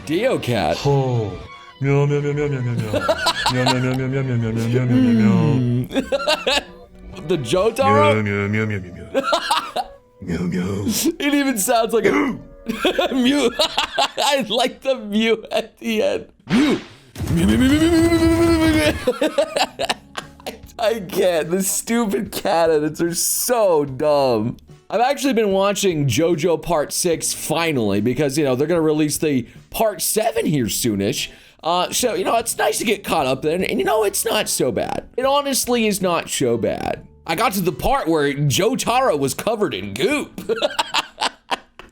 Dio cat. Oh. Meow meow meow meow meow meow meow meow meow meow meow meow meow meow meow meow. The Jotaro? Meow meow meow meow meow. Meow meow. It even sounds like a mew. I like the mew at the end. Mew. I can't. The stupid cat edits are so dumb. I've actually been watching JoJo Part 6 finally because, you know, they're going to release the Part 7 here soonish. So, you know, it's nice to get caught up then. And, you know, it's not so bad. It honestly is not so bad. I got to the part where Jotaro was covered in goop.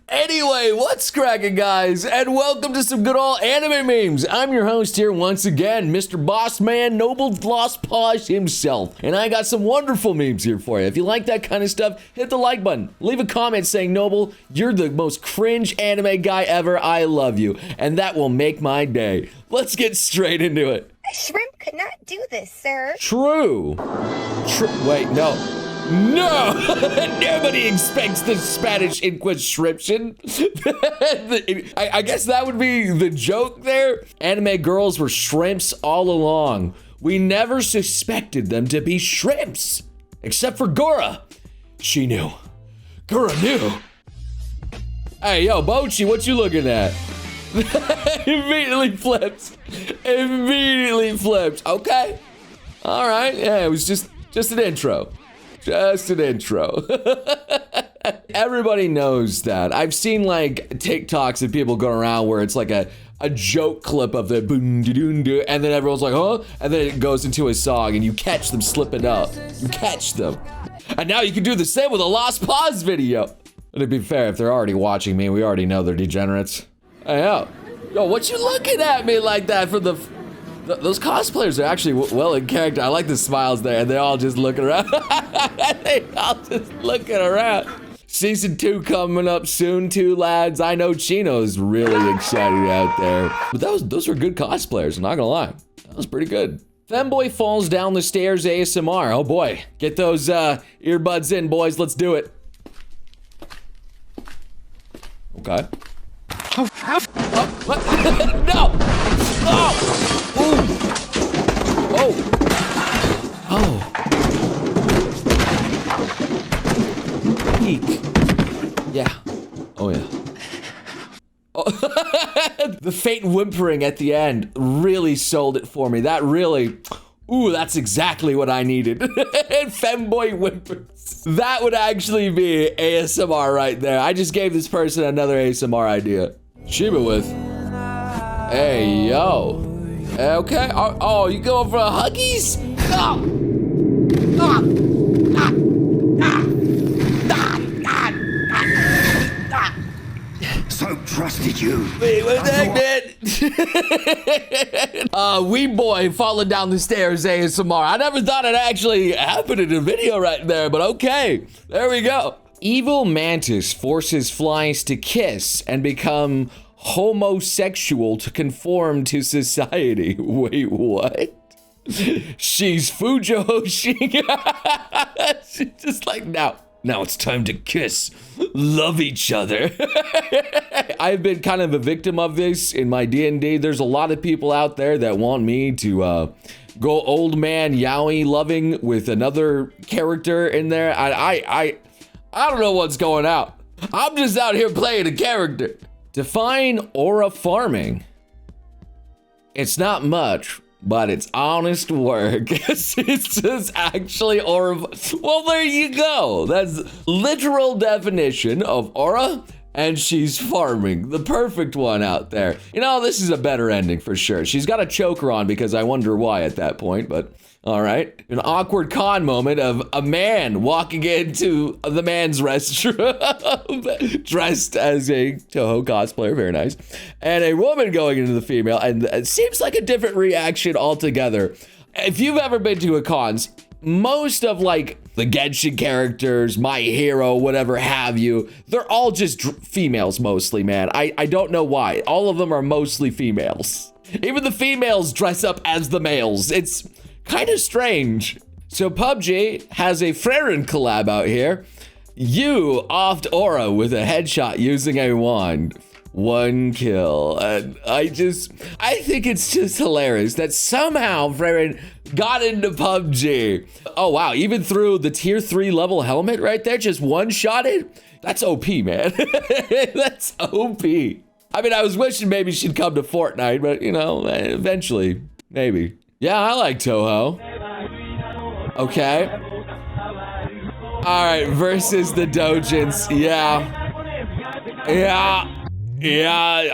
Anyway, what's cracking, guys? And welcome to some good old anime memes. I'm your host here once again, Mr. Boss Man, Noble Lost Paws himself. And I got some wonderful memes here for you. If you like that kind of stuff, hit the like button. Leave a comment saying, Noble, you're the most cringe anime guy ever. I love you. And that will make my day. Let's get straight into it. A shrimp could not do this, sir. True. Wait, no. No! Nobody expects the Spanish Inquisition. I guess that would be the joke there. Anime girls were shrimps all along. We never suspected them to be shrimps. Except for Gora. She knew. Gora knew. Hey, yo, Bochi, what you looking at? Immediately flipped. Immediately flipped. Okay. All right. Yeah, it was just an intro. Just an intro. Everybody knows that. I've seen like TikToks of people going around where it's like a joke clip of the boom doom do, and then everyone's like, huh? And then it goes into a song and you catch them slipping up. You catch them. And now you can do the same with a Lost Pause video. And to be fair, if they're already watching me, we already know they're degenerates. Hey, yo, what you looking at me like that for the... Those cosplayers are actually well in character. I like the smiles there, and they're all just looking around. They all just looking around. Season 2 coming up soon too, lads. I know Chino's really excited out there. But those were good cosplayers, I'm not gonna lie. That was pretty good. Femboy falls down the stairs ASMR. Oh boy, get those earbuds in, boys. Let's do it. Okay. Oh, what? No! Oh! Ooh. Oh! Oh! Peek. Yeah. Oh yeah. Oh. The faint whimpering at the end really sold it for me. That really... Ooh, that's exactly what I needed. Femboy whimpers. That would actually be ASMR right there. I just gave this person another ASMR idea. Shiba with. Hey, yo. Okay. Oh, you going for a huggies? So trusted you. Wait, what the heck, man? Wee boy falling down the stairs ASMR. I never thought it actually happened in a video right there, but okay. There we go. Evil mantis forces flies to kiss and become homosexual to conform to society. Wait, what? She's Fujo. She's just like, now it's time to kiss, love each other. I've been kind of a victim of this in my D&D. There's a lot of people out there that want me to go old man yaoi loving with another character in there. I don't know what's going out. I'm just out here playing a character. Define aura farming. It's not much, but it's honest work. It's just actually aura. Well, there you go. That's literal definition of aura, and she's farming. The perfect one out there. You know, this is a better ending for sure. She's got a choker on because I wonder why at that point, but all right. An awkward con moment of a man walking into the man's restroom dressed as a Toho cosplayer, very nice, and a woman going into the female, and it seems like a different reaction altogether. If you've ever been to a cons, most of like the Genshin characters, My Hero, whatever have you, they're all just females mostly, man. I don't know why. All of them are mostly females. Even the females dress up as the males. It's kind of strange. So PUBG has a Freren collab out here. You oft aura with a headshot using a wand. 1 kill. And I think it's just hilarious that somehow Freyren got into PUBG. Oh, wow. Even through the tier 3 level helmet right there, just one-shotted? That's OP, man. That's OP. I mean, I was wishing maybe she'd come to Fortnite, but, you know, eventually, maybe. Yeah, I like Toho. Okay. All right, versus the Dojins. Yeah.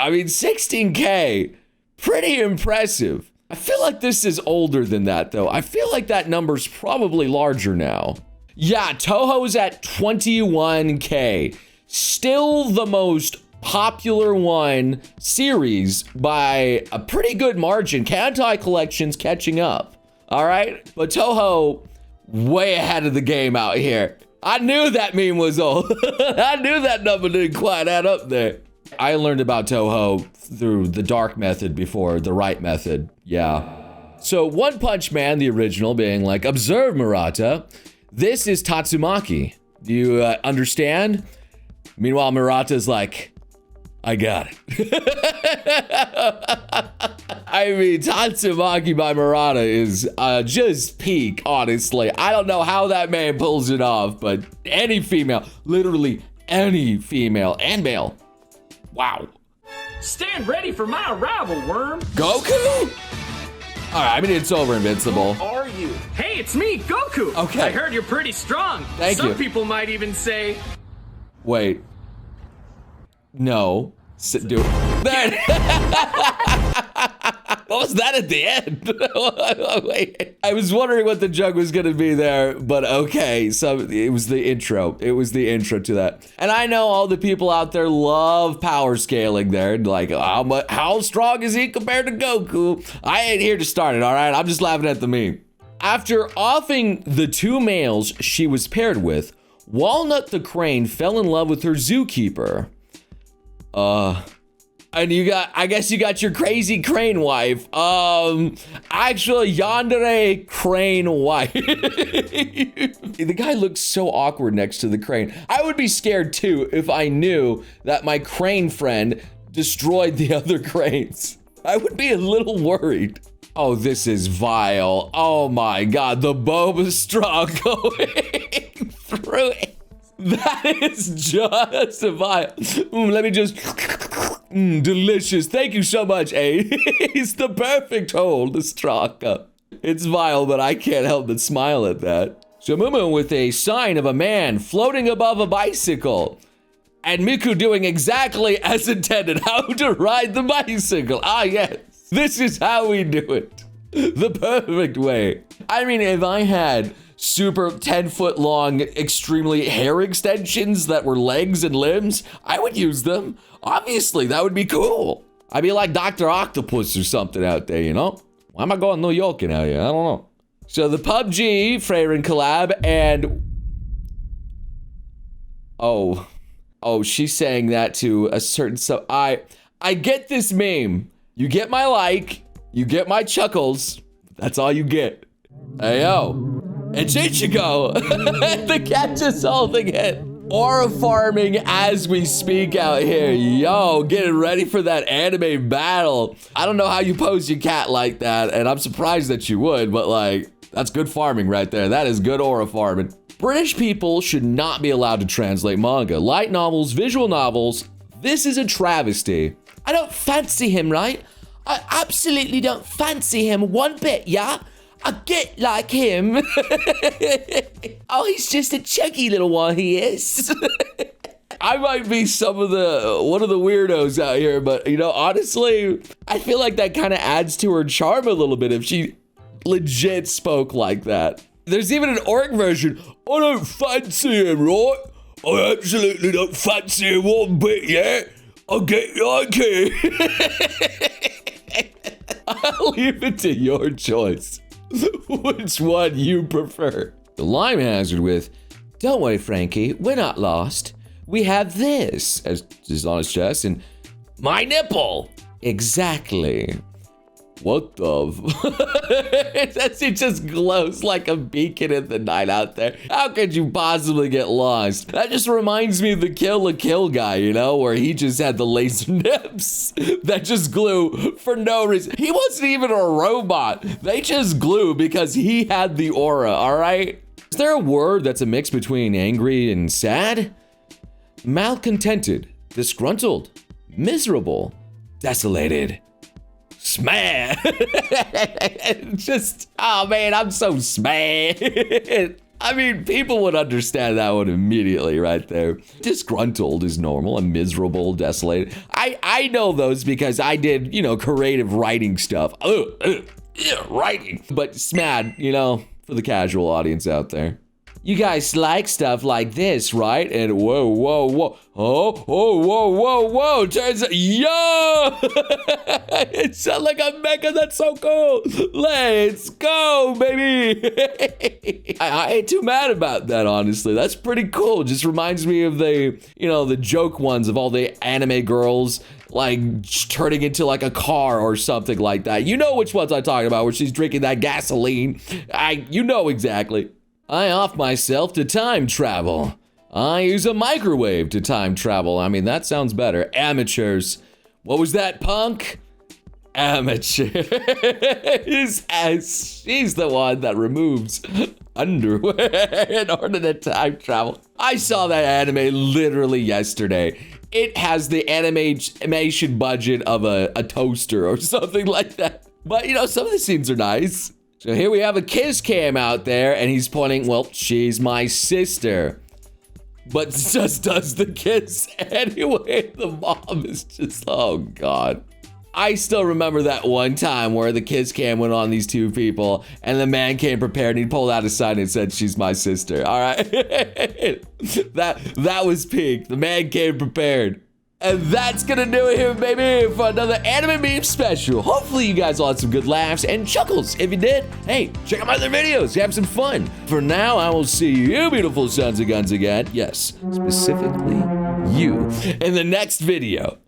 I mean, 16K. Pretty impressive. I feel like this is older than that, though. I feel like that number's probably larger now. Yeah, Toho's at 21K. Still the most popular one series by a pretty good margin. Kantai Collection's catching up. All right, but Toho way ahead of the game out here. I knew that meme was old. I knew that number didn't quite add up there. I learned about Toho through the dark method before the right method. Yeah. So One Punch Man, the original, being like, observe Murata. This is Tatsumaki. Do you understand? Meanwhile, Murata's like, I got it. I mean, Tatsumaki by Murata is just peak, honestly. I don't know how that man pulls it off, but any female, literally any female and male. Wow. Stand ready for my arrival, worm. Goku? All right, I mean, it's over, Invincible. Who are you? Hey, it's me, Goku. Okay. I heard you're pretty strong. Thank you. Some people might even say... Wait. No. Do it. There. What was that at the end? Wait. I was wondering what the joke was going to be there, but okay. So it was the intro. It was the intro to that. And I know all the people out there love power scaling there. Like, how strong is he compared to Goku? I ain't here to start it, all right? I'm just laughing at the meme. After offing the 2 males she was paired with, Walnut the Crane fell in love with her zookeeper. And I guess you got your crazy crane wife. Actually, Yandere crane wife. The guy looks so awkward next to the crane. I would be scared too if I knew that my crane friend destroyed the other cranes. I would be a little worried. Oh, this is vile. Oh my God, the boba straw going through it. That is just vile. Let me just... delicious. Thank you so much, A. It's the perfect hole, the straw cup. It's vile, but I can't help but smile at that. So Mumu with a sign of a man floating above a bicycle. And Miku doing exactly as intended, how to ride the bicycle. Ah, yes. This is how we do it. The perfect way. I mean, if I had super 10-foot long, extremely hair extensions that were legs and limbs, I would use them. Obviously, that would be cool. I'd be like Dr. Octopus or something out there, you know? Why am I going New York out here? I don't know. So the PUBG Freyren collab and... Oh, she's saying that to a certain... So I get this meme. You get my like, you get my chuckles. That's all you get. Hey, yo. It's Ichigo, the catch us all again. Aura farming as we speak out here. Yo, getting ready for that anime battle. I don't know how you pose your cat like that, and I'm surprised that you would, but like, that's good farming right there. That is good aura farming. British people should not be allowed to translate manga. Light novels, visual novels, this is a travesty. I don't fancy him, right? I absolutely don't fancy him one bit, yeah? I get like him. Oh, he's just a chunky little one, he is. I might be one of the weirdos out here, but you know, honestly, I feel like that kind of adds to her charm a little bit if she legit spoke like that. There's even an orc version. I don't fancy him, right? I absolutely don't fancy him one bit, yeah? I'll get like him. I'll leave it to your choice. Which one you prefer? The Lime Hazard with, don't worry, Frankie, we're not lost. We have this, as is on his chest, and my nipple. Exactly. What the? It just glows like a beacon in the night out there. How could you possibly get lost? That just reminds me of the Kill la Kill guy, you know, where he just had the laser nips that just glue for no reason. He wasn't even a robot. They just glue because he had the aura, all right? Is there a word that's a mix between angry and sad? Malcontented, disgruntled, miserable, desolated. Smash! Just, oh man, I'm so smashed. I mean, people would understand that one immediately right there. Disgruntled is normal, and miserable, desolated. I know those because I did, you know, creative writing stuff. Writing. But SMAD, you know, for the casual audience out there. You guys like stuff like this, right? And whoa, whoa, whoa. Oh, whoa, whoa. Turns out, yo! It sounds like a mecha. That's so cool. Let's go, baby. I ain't too mad about that, honestly. That's pretty cool. Just reminds me of the, you know, the joke ones of all the anime girls like turning into like a car or something like that. You know which ones I'm talking about, where she's drinking that gasoline. You know exactly. I off myself to time travel. I use a microwave to time travel. I mean, that sounds better. Amateurs. What was that, punk? Amateur. She's the one that removes underwear in order to time travel. I saw that anime literally yesterday. It has the animation budget of a toaster or something like that. But, you know, some of the scenes are nice. So here we have a kiss cam out there, and he's pointing, well, she's my sister. But just does the kiss anyway. The mom is just, oh God. I still remember that one time where the kiss cam went on these two people, and the man came prepared, and he pulled out a sign and said, she's my sister. All right. that was peak. The man came prepared. And that's gonna do it here, baby, for another anime meme special. Hopefully you guys all had some good laughs and chuckles. If you did, hey, check out my other videos, have some fun. For now, I will see you beautiful sons of guns again. Yes, specifically you in the next video.